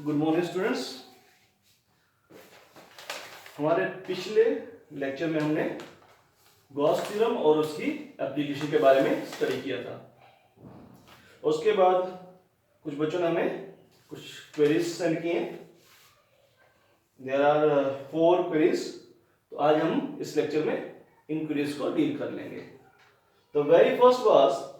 Good morning students. हमारे पिछले lecture में हमने गॉस थ्योरम और उसकी एप्लीकेशन के बारे में स्टडी किया था। उसके बाद कुछ बच्चों ने हमें कुछ क्वेरीज सेंड किए। There are 4 queries. तो आज हम इस लेक्चर में इन क्वेरीज को डील कर लेंगे। The very first was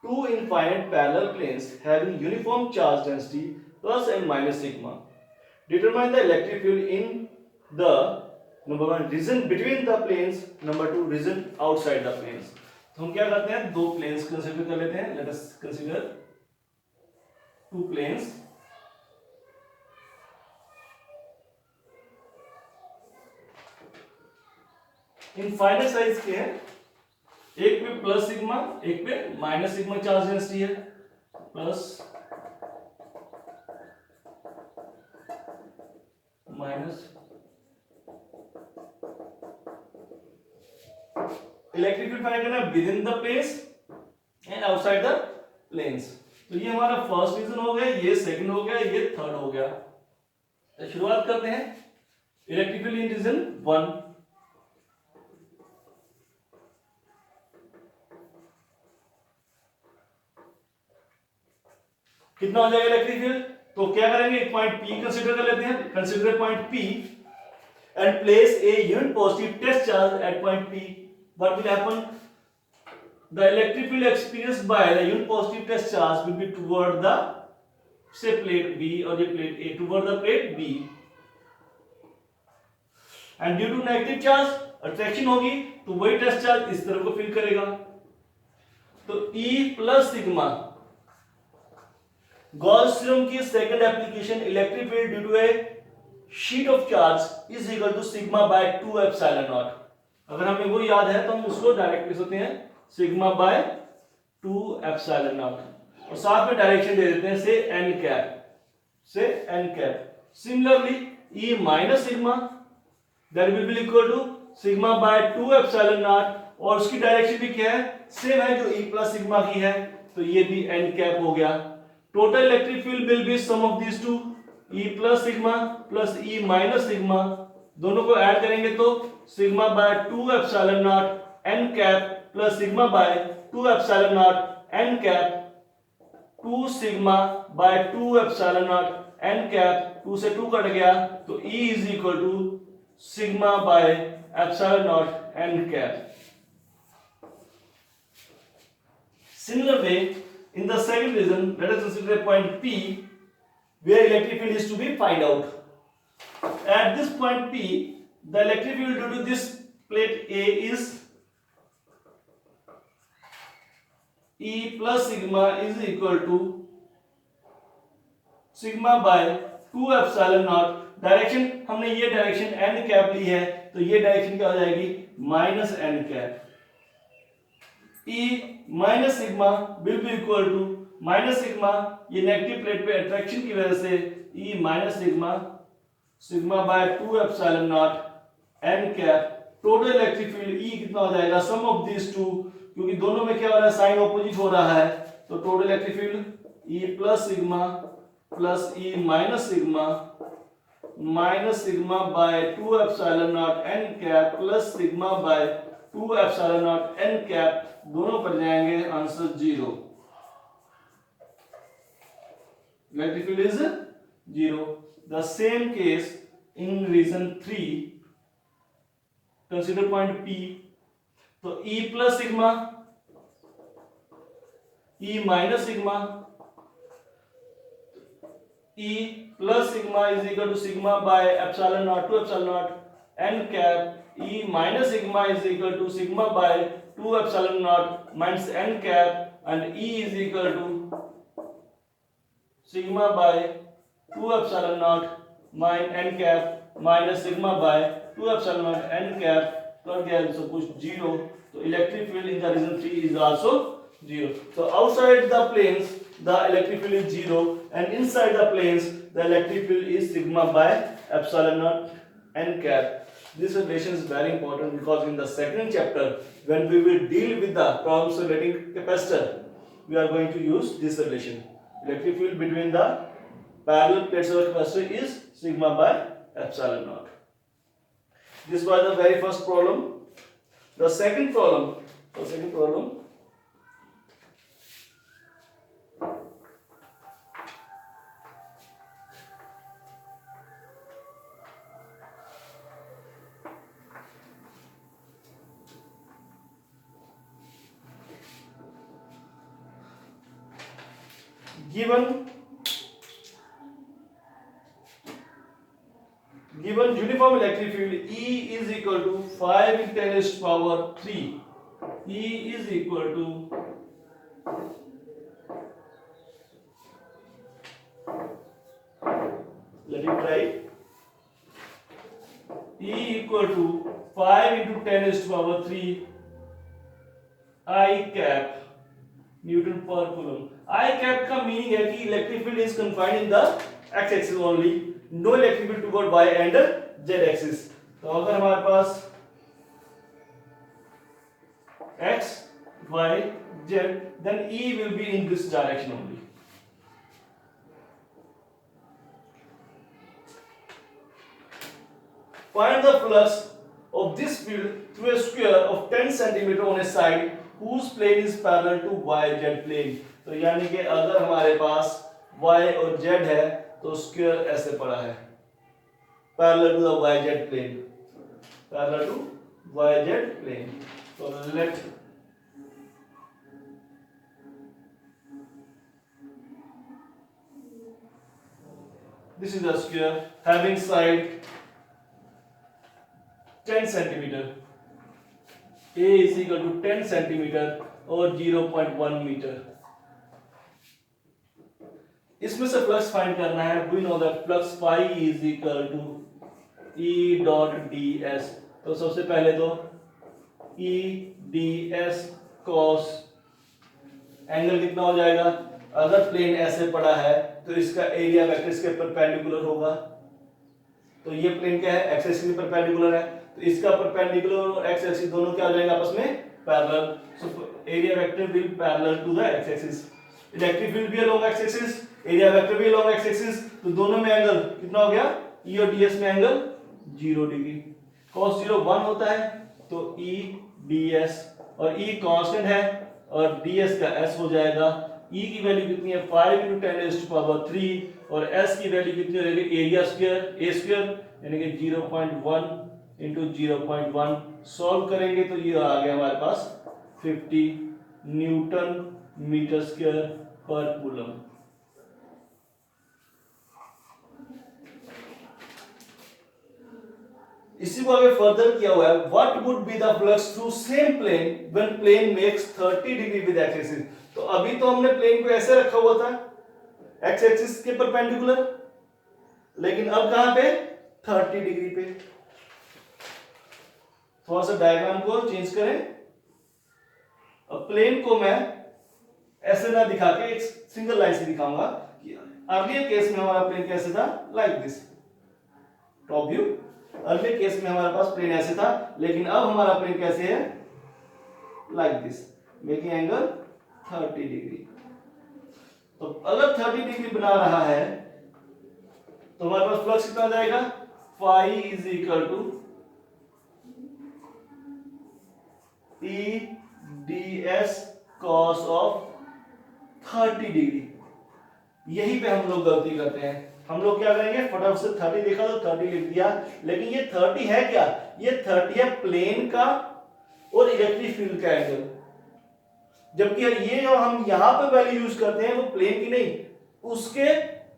two infinite parallel planes having uniform charge density plus and minus sigma. Determine the electric field in the number 1 region between the planes, number 2 region outside the planes. तो हम क्या करते हैं, दो planes consider कर लेते हैं. Let us consider two planes. Infinite size के हैं. एक पे प्लस सिग्मा, एक पे माइनस सिग्मा चार्ज डेंसिटी है. Plus minus. Electric field find करना within the planes and outside the planes. तो ये हमारा फर्स्ट रीजन हो गया, ये सेकंड हो गया, ये थर्ड हो गया. तो शुरुआत करते हैं. Electric field in region 1. कितना हो जाएगा इलेक्ट्रिक फील्ड? तो क्या करेंगे, एक पॉइंट P कंसीडर कर लेते हैं. Consider point P and place a unit positive test charge at point P. What will happen? The electric field experienced by the unit positive test charge will be toward the से plate B और ये plate A, toward the plate B. And due to negative charge attraction होगी, तो वही test charge इस तरफ को feel करेगा. तो E plus sigma. Gauss theorem की second application, electric field due to a sheet of charge is equal to sigma by 2 epsilon naught. अगर हमें वो याद है तो हम उसको डायरेक्ट लिख सकते हैं सिग्मा बाय 2 एप्सिलॉन नॉट. और साथ में डायरेक्शन दे देते हैं से n कैप, से n cap. Similarly E minus sigma that will be equal to sigma by 2 epsilon naught. और उसकी डायरेक्शन भी क्या है, सेम है जो E प्लस सिग्मा की है. तो ये भी n कैप हो गया. Total electric field will be sum of these two, E plus sigma plus E minus sigma. दोनों को ऐड करेंगे तो sigma by 2 epsilon naught n cap plus sigma by 2 epsilon naught n cap. 2 sigma by 2 epsilon naught n cap. 2 से 2 cut गया तो E is equal to sigma by epsilon naught n cap. Similar way, in the second reason, let us consider a point P where electric field is to be find out. At this point P, the electric field due to this plate A is E plus sigma is equal to sigma by 2 epsilon naught. Direction हमने ये direction n cap ली है, तो ये direction क्या हो जाएगी, minus n cap. E minus sigma will be equal to minus sigma, ये negative plate पे अट्रैक्शन की वजह से E minus sigma, sigma by 2 epsilon naught n cap. Total electric field E कितना हो जाएगा, सम ऑफ दिस टू, क्योंकि दोनों में क्या हो रहा है, साइन ऑपोजिट हो रहा है. तो total electric field E plus sigma plus E minus sigma by 2 epsilon naught n cap plus sigma by 2 epsilon naught n cap. दोनों पर जाएंगे, answer 0. Electric field is 0. The same case in region 3. Consider point P. तो E plus sigma, E minus sigma. E plus sigma is equal to sigma by epsilon naught 2 epsilon naught n cap. E minus sigma is equal to sigma by 2 epsilon naught minus n cap and E is equal to sigma by 2 epsilon naught minus n cap minus sigma by 2 epsilon naught n cap. कर दिया सब कुछ 0. तो electric field in the region 3 is also 0. So outside the planes the electric field is 0 and inside the planes the electric field is sigma by epsilon naught n cap. This relation is very important because in the second chapter, when we will deal with the problems relating capacitor, we are going to use this relation. Electric field between the parallel plates of the capacitor is sigma by epsilon naught. This was the very first problem. The second problem, given uniform electric field E is equal to 5 in 10 raised to power 3. E is equal to let it write. E equal to 5 into 10 raised to power 3 I cap Newton per coulomb. I cap का meaning है कि electric field is confined in the x axis only, no electric field toward y and z axis. तो अगर हमारे पास x y z, then E will be in this direction only. Find the flux of this field through a square of 10 cm on a side whose plane is parallel to yz plane. तो यानी कि अगर हमारे पास y और z है तो square ऐसे पड़ा है parallel to the yz plane, parallel to yz plane. So let this is a square having side 10 centimeter. A is equal to 10 centimeter और 0.1 मीटर. इसमें से फ्लक्स फाइंड करना है. We know that flux phi is equal to E dot ds. तो सबसे पहले तो E ds cos angle कितना हो जाएगा? अगर प्लेन ऐसे पड़ा है तो इसका एरिया वेक्टर इसके परपेंडिकुलर होगा. तो ये प्लेन क्या है? एक्स एक्सिस के परपेंडिकुलर है, तो इसका परपेंडिकुलर और एक्स एक्सिस दोनों क्या हो जाएंगे आपस में? Parallel. So area vector will parallel to the x axis. Electric field भी along x axis, area vector भी अलोंग एक्स एक्सिस. तो दोनों में एंगल कितना हो गया? E और ds में एंगल 0 डिग्री. cos 0 1 होता है, तो E ds और E कांस्टेंट है और ds का s हो जाएगा. E की वैल्यू कितनी है? 5 into 10 raised to power 3 और s की वैल्यू कितनी रहेगी? एरिया स्क्वायर a स्क्वायर यानी कि 0.1 into 0.1. सॉल्व करेंगे तो ये आ गया हमारे पास 50 newton metre square per coulomb. इसी को आगे फर्दर किया हुआ है. What would be the flux through same plane when plane makes 30 degree with x axis. तो अभी तो हमने प्लेन को ऐसे रखा हुआ था एक्स एक्सिस के परपेंडिकुलर, लेकिन अब कहां पे? 30 डिग्री पे. थोड़ा सा डायग्राम को चेंज करें. अब प्लेन को मैं ऐसे ना दिखा के एक सिंगल लाइन से दिखाऊंगा कि अर्लियर केस में हमारा प्लेन कैसे था? Like this top view. Earlier case में हमारे पास प्लेन ऐसे था, लेकिन अब हमारा प्लेन कैसे है? Like this, making angle 30 degree. तो अगर 30 डिग्री बना रहा है तो हमारे पास फ्लक्स कितना जाएगा? Phi is equal to E ds cos of 30 degree. यही पे हम लोग गलती करते हैं. हम लोग क्या करेंगे? फटाफट से 30 देखा तो 30 लिख दिया, लेकिन ये 30 है क्या? ये 30 है प्लेन का और इलेक्ट्रिक फील्ड का एंगल. जबकि ये जो हम यहां पे वैल्यू यूज करते हैं वो प्लेन की नहीं, उसके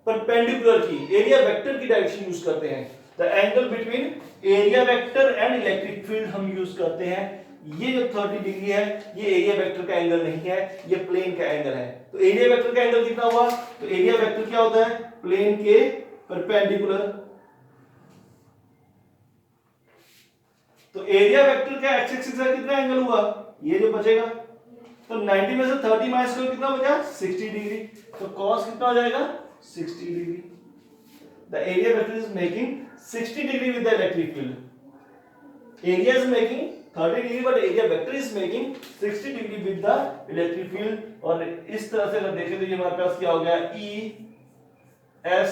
परपेंडिकुलर की, एरिया वेक्टर की डायरेक्शन यूज करते हैं. The angle between area vector and electric field हम यूज करते हैं. ये जो 30 डिग्री है ये एरिया वेक्टर का एंगल नहीं है, ये प्लेन का एंगल है. तो एरिया वेक्टर का एंगल कितना हुआ? तो एरिया वेक्टर क्या होता है? प्लेन के परपेंडिकुलर. तो एरिया वेक्टर का एक्स एक्सिस का कितना एंगल हुआ? ये जो बचेगा. तो 90 में से 30 माइनस करो, कितना बचा? 60 डिग्री. तो cos कितना हो जाएगा? 60 degree. The area vector is making 60 degree with the electric field. Area is making 30 degree, but area vector is making 60 degree with the electric field. और इस तरह से अगर देखें तो ये हमारे पास क्या हो गया, ई एस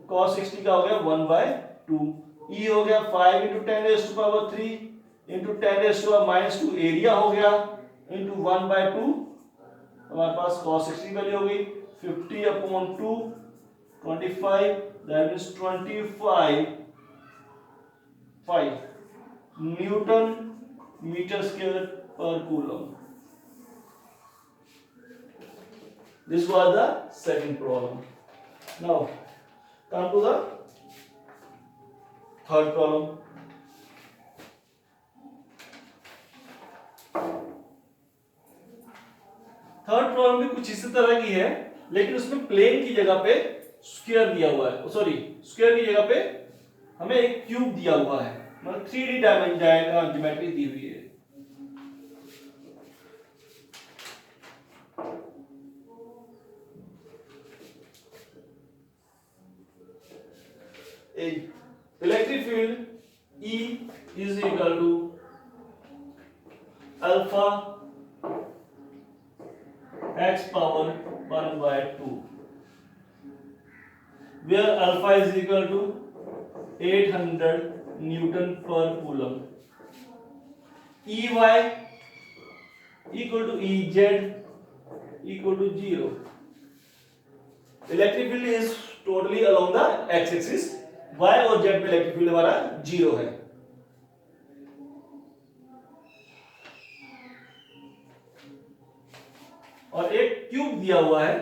cos 60 का हो गया 1/2, ई हो गया 5 × 10⁻³ इंटू 10⁻⁻2 एरिया हो गया इंटू 1/2, हमारे पास cos 60 वैल्यू हो गई 50/2 25, that means 25 newton metre square per coulomb. This was the second problem. Now come to the third problem. Third problem भी कुछ इसी तरह की है, लेकिन उसमें प्लेन की जगह पे स्क्वायर दिया हुआ है, सॉरी स्क्वायर की जगह पे हमें एक क्यूब दिया हुआ है, मतलब 3D डायमेंशन ज्योमेट्री दी हुई है। Electric field E is equal to alpha x power 1/2, where alpha is equal to 800 Newton per coulomb. Ey equal to Ez equal to 0. Electric field is totally along the x-axis. y और z पे electric field हमारा 0 है। और एक cube दिया हुआ है,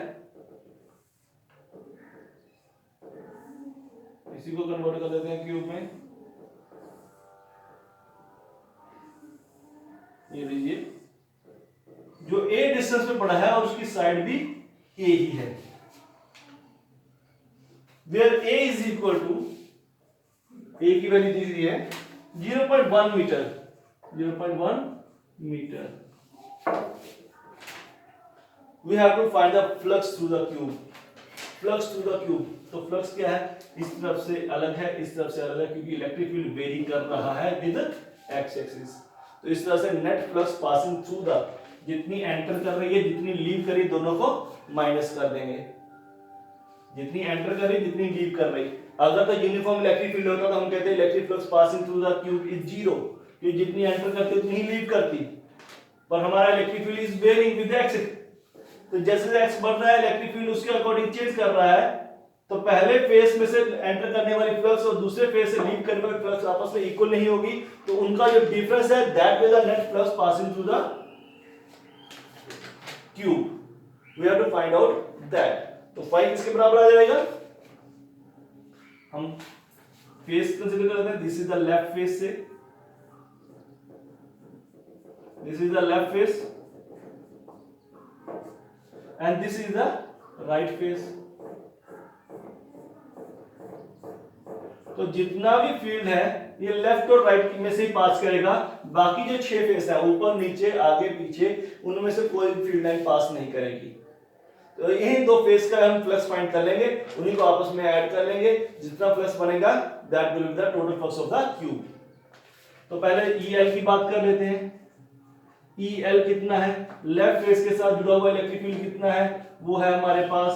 इसी को कन्वर्ट कर देते हैं क्यूब में। ये लीजिए, जो a डिस्टेंस पे पड़ा है और उसकी साइड भी a ही है, where a is equal to, a की वैल्यू दी हुई है 0.1 metre, 0.1 metre. We have to find the flux through the cube. Flux through the cube, तो फ्लक्स क्या है, इस तरफ से अलग है, इस तरफ से अलग है, क्योंकि इलेक्ट्रिक फील्ड वेरी कर रहा है विद एक्स एक्सिस। तो इस तरह से net flux passing through the, जितनी एंटर कर रही है जितनी लीव कर रही है, दोनों को माइनस कर देंगे। जितनी एंटर कर रही जितनी लीव कर रही। अगर तो यूनिफॉर्म इलेक्ट्रिक फील्ड होता तो हम कहते हैं electric flux passing through the cube is 0, कि जितनी एंटर करती उतनी ही लीव करती। पर हमारा electric field is varying with x, तो जैसे एक्स बढ़ रहा है इलेक्ट्रिक फील्ड उसके अकॉर्डिंग चेंज कर रहा है। तो पहले फेस में से एंटर करने वाली फ्लक्स और दूसरे फेस से लीव करने वाली फ्लक्स आपस में इक्वल नहीं होगी, तो उनका जो डिफरेंस है that will the net flux passing through the cube. We have to find out that. तो फाई किसके बराबर आ जाएगा, हम फेस कंसीडर करते हैं, this is the left face से, this is the left face and this is the right face. तो जितना भी फील्ड है ये लेफ्ट और राइट में से ही पास करेगा, बाकी जो 6 फेस है ऊपर नीचे आगे पीछे उनमें से कोई फील्ड लाइन पास नहीं करेगी। तो यही 2 फेस का हम फ्लक्स फाइंड कर लेंगे, उन्हीं को आपस में ऐड कर लेंगे, जितना फ्लक्स बनेगा that will be the total flux of the cube. तो पहले EL की बात कर लेते हैं। EL कितना है, लेफ्ट फेस के साथ जुड़ा हुआ इलेक्ट्रिक फील्ड कितना है, वो है हमारे पास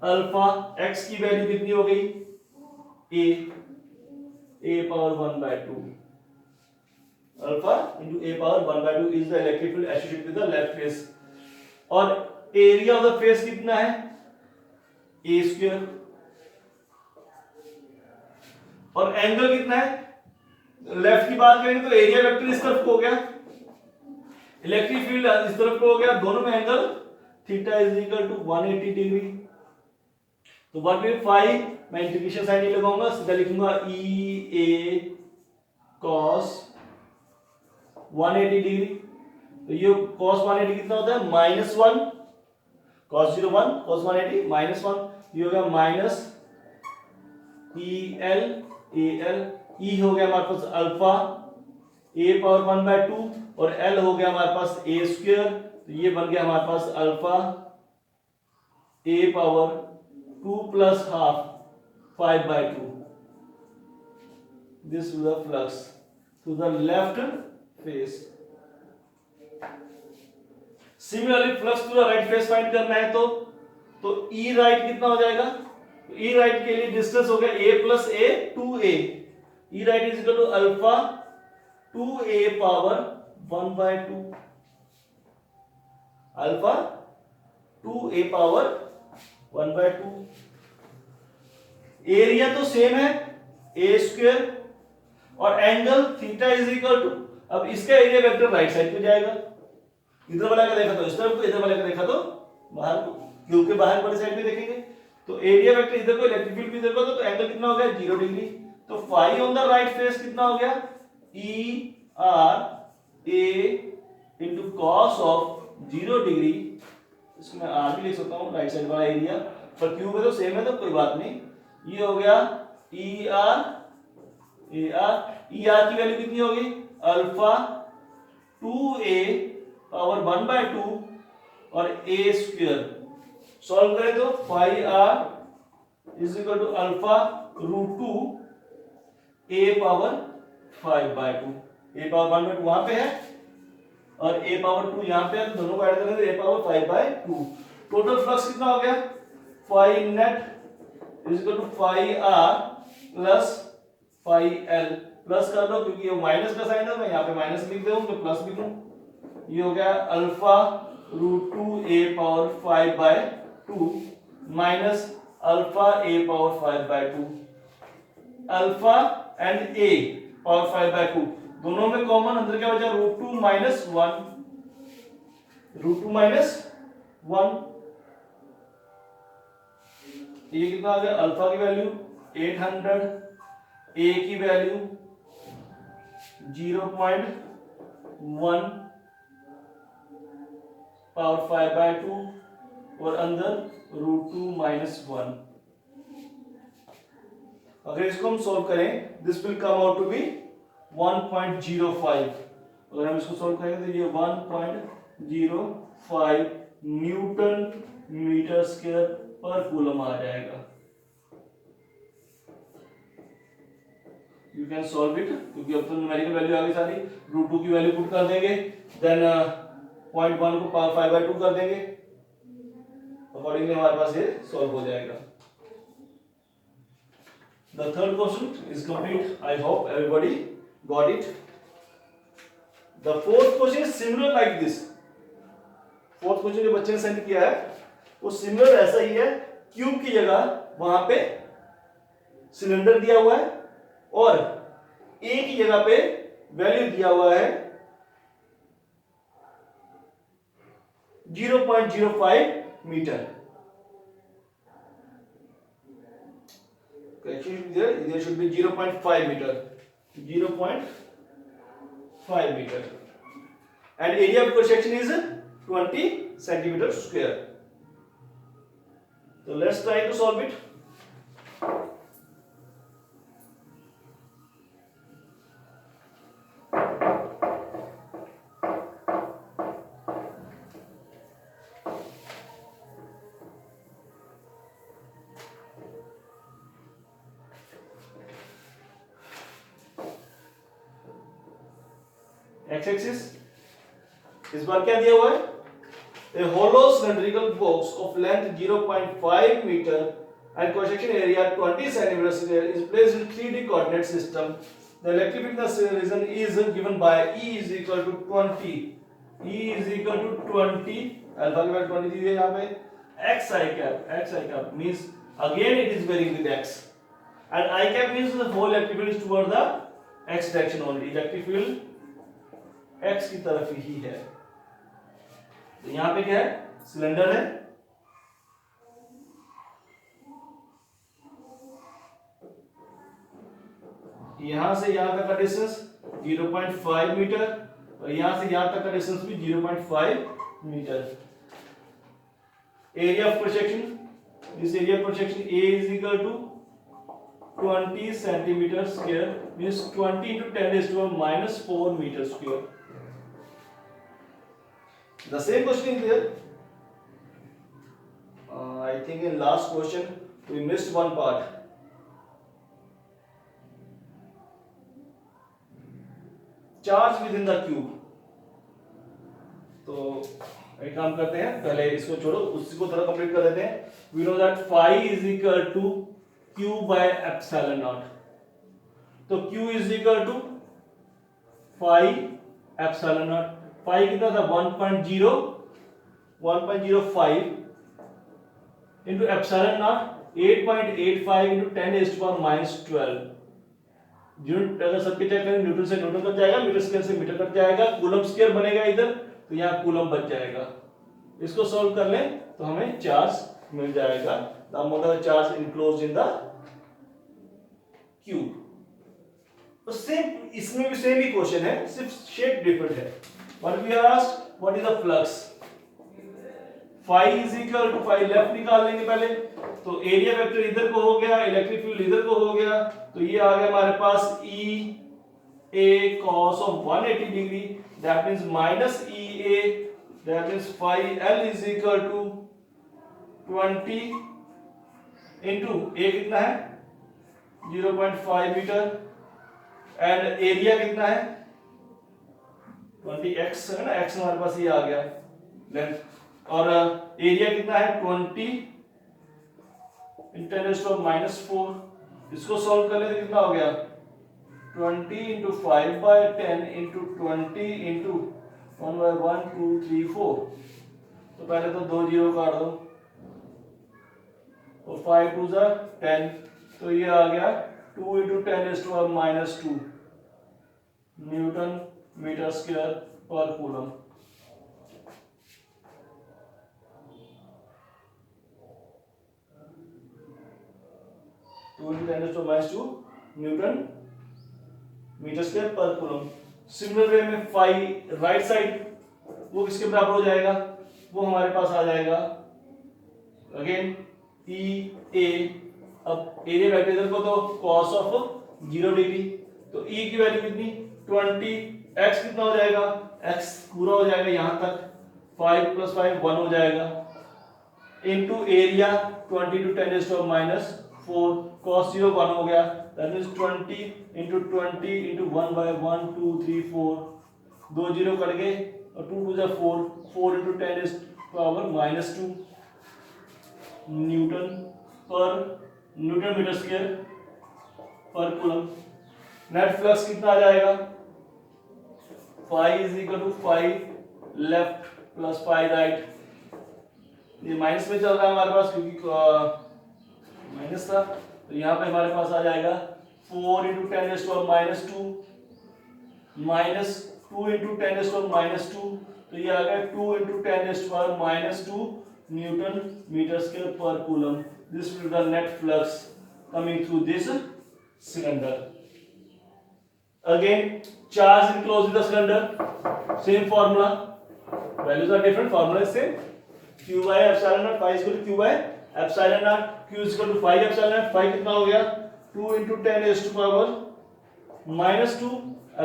अल्फा, x की वैल्यू कितनी हो गई a power 1/2, alpha into a power 1/2 is the electric field associated with the left face। और एरिया ऑफ द फेस कितना है a स्क्वायर, और एंगल कितना है, लेफ्ट की बात करेंगे तो एरिया वेक्टर इस तरफ को हो गया, इलेक्ट्रिक फील्ड इस तरफ को हो गया, दोनों में angle theta is equal to 180 degree. तो 1/5 मैं इंटीग्रेशन साइन नहीं लगाऊंगा, सीधा लिखूंगा EA cos 180 डिग्री। तो ये cos 180 कितना होता है, -1, cos 0 1, cos 180 -1, ये हो गया माइनस EL AL, E हो गया हमारे पास अल्फा a पावर 1/2 और L हो गया हमारे पास a स्क्वायर, तो ये बन गया हमारे पास alpha a power 2 + ½ 5/2। This is the flux to the left फेस। Similarly flux to the right face find करना है तो ई राइट कितना हो जाएगा? ई राइट के लिए डिस्टेंस हो गया a plus a 2a। E right is equal to alpha 2a power 1/2, alpha 2a power 1/2। Area तो सेम है a स्क्वायर और angle theta is equal to, अब इसका एरिया वेक्टर राइट साइड पे जाएगा। इधर वाला का देखा तो इस तरफ को, इधर वाला का देखा तो बाहर को, क्योंकि बाहर वाली साइड में देखेंगे तो एरिया वेक्टर इधर को, इलेक्ट्रिक फील्ड भी इधर को, तो एंगल कितना हो गया 0 डिग्री। तो phi on the right face कितना हो गया E R A into cos of 0 degree. इसमें आर भी लिख सकता हूँ राइट साइड वाला एरिया, पर क्यूब है तो सेम है तो कोई बात नहीं। ये हो गया E R A R. E R की वैल्यू कितनी होगी अल्फा 2a पावर 1/2 और a स्क्वायर। सॉल्व करें तो phi R is equal to alpha root 2 a power 5/2। a power 1/2 वहां पे है और a पावर 2 यहां पे है, तो दोनों को ऐड करें तो a पावर 5/2। टोटल फ्लक्स कितना हो गया phi net is equal to phi R plus phi L. Plus कर दो क्योंकि ये माइनस का साइन है, मैं यहाँ पे माइनस लिख दूं तो प्लस लिखूं। ये हो गया alpha root 2a power 5/2 minus alpha a power 5/2। Alpha and a power 5/2 दोनों में कॉमन, अंदर क्या बचा रूट 2 माइनस 1, रूट 2 माइनस 1। ये कितना आ गया अल्फा की वैल्यू 800, a की वैल्यू 0.1 पावर 5/2 और अंदर रूट 2 माइनस 1। अगर इसको हम सॉल्व करें this will come out to be 1.05। अगर हम इसको सॉल्व करेंगे तो ये 1.05 newton metre square per coulomb आ जाएगा। यू कैन सॉल्व इट क्योंकि अब तो न्यूमेरिकल वैल्यू आ गई सारी। रूट 2 की वैल्यू पुट कर देंगे, देन 0.1 को पावर 5/2 कर देंगे, अकॉर्डिंगली हमारे पास ये सॉल्व हो जाएगा। The third question is complete. I hope everybody got it. The fourth question is similar like this. Fourth question जो बच्चे ने सेंड किया है वो सिमिलर ऐसा ही है। क्यूब की जगह वहां पे सिलेंडर दिया हुआ है और ए की जगह पे वैल्यू दिया हुआ है 0.05 metre. There should be 0.5 meter, 0.5 meter, and area of cross section is 20 centimeter square. So let's try to solve it. X axis इस बार क्या दिया हुआ है a hollow cylindrical box of length 0.5 meter and cross section area 20 centimeters square is placed in 3D coordinate system. The electric field in the region is given by E is equal to 20, E is equal to 20, alpha की value 20 दी है यहाँ पे, x I cap means again it is varying with x and I cap means the whole electric field is toward the x direction only. Electric field x की तरफ ही है। तो यहां पे क्या है सिलेंडर है, यहां से यहां तक का डिस्टेंस 0.5 मीटर और यहां से यहां तक का डिस्टेंस भी 0.5 metre. Area of cross section, this area of cross section A is equal to 20 centimeter square means 20 into 10 raised to -4 meter square. The same question is there. I think in last question we missed one part. Charge with in the cube. तो एक काम करते हैं, पहले इसको छोड़ो, उसी को थोड़ा कंप्लीट कर देते हैं। We know that phi is equal to q by epsilon naught. तो q is equal to phi epsilon naught. phi कितना था 1.05 into epsilon naught 8.85 into 10⁻⁻12। Unit अगर सबके चेक करें, न्यूटन से न्यूटन कट जाएगा, मीटर स्क्वायर से मीटर कट जाएगा, कूलम स्क्वायर बनेगा इधर, तो यहाँ कूलम बच जाएगा। इसको सॉल्व कर लें तो हमें चार्ज मिल जाएगा, the amount of charge enclosed in the cube. तो सेम इसमें भी सेम ही क्वेश्चन है, सिर्फ शेप डिफरेंट है। What we are asked, what is the flux. phi is equal to phi left निकाल लेंगे पहले, तो एरिया वेक्टर इधर को हो गया, इलेक्ट्रिक फील्ड इधर को हो गया, तो ये आ गया हमारे पास E A cos of 180 degree, that means minus EA, that means phi L is equal to 20 into A कितना है 0.5 मीटर एंड एरिया कितना है 20x है ना, x हमारे पास ये आ गया लेंथ, और एरिया कितना है 20 × 10⁻⁴। इसको सॉल्व कर ले तो कितना हो गया 20 × 5/10 × 20 × 1/1 2 3 4। तो पहले तो 2 जीरो काट दो, और 5 2 10, तो ये आ गया 2 × 10⁻⁻2 Newton metre square per coulomb. -2 Newton metre square per coulomb. Similar way में फाई राइट साइड वो किसके बराबर हो जाएगा, वो हमारे पास आ जाएगा अगेन ई ए। अब एरिया वेक्टर इधर को तो cos ऑफ 0 डिग्री, तो ई की वैल्यू कितनी 20, x कितना हो जाएगा x पूरा हो जाएगा यहां तक, 5 + 5 1 हो जाएगा, इनटू एरिया 20 × 10⁻⁴, cos 0 1 हो गया, that means 20 × 20 × 1/1 2 3 4, 2 जीरो कट गए और 2 2 4, 4 × 10⁻⁻2 Newton metre square per coulomb. Net flux कितना आ जाएगा phi is equal to phi left plus phi right. ये माइनस में चल रहा है हमारे पास क्योंकि माइनस था, तो यहाँ पे हमारे पास आ जाएगा 4 × 10⁻⁻2 माइनस 2 × 10⁻⁻2, तो ये आ गया 2 × 10⁻⁻2 Newton metre square per coulomb. This will be the net flux coming through this cylinder. Again, charge enclosed in the cylinder, same formula, values are different, formula is same, q by epsilon naught, phi is equal to q by epsilon naught, q is equal to phi epsilon naught, phi कितना हो गया 2 × 10⁻⁻2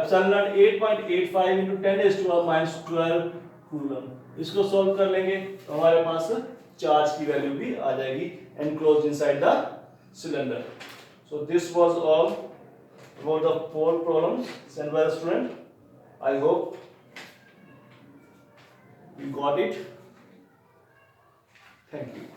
epsilon naught 8.85 × 10⁻⁻12 coulomb. इसको solve कर लेंगे तो हमारे पास charge की value भी आ जाएगी enclosed inside the cylinder. So this was all about the 4 problems sent by the student. I hope you got it. Thank you.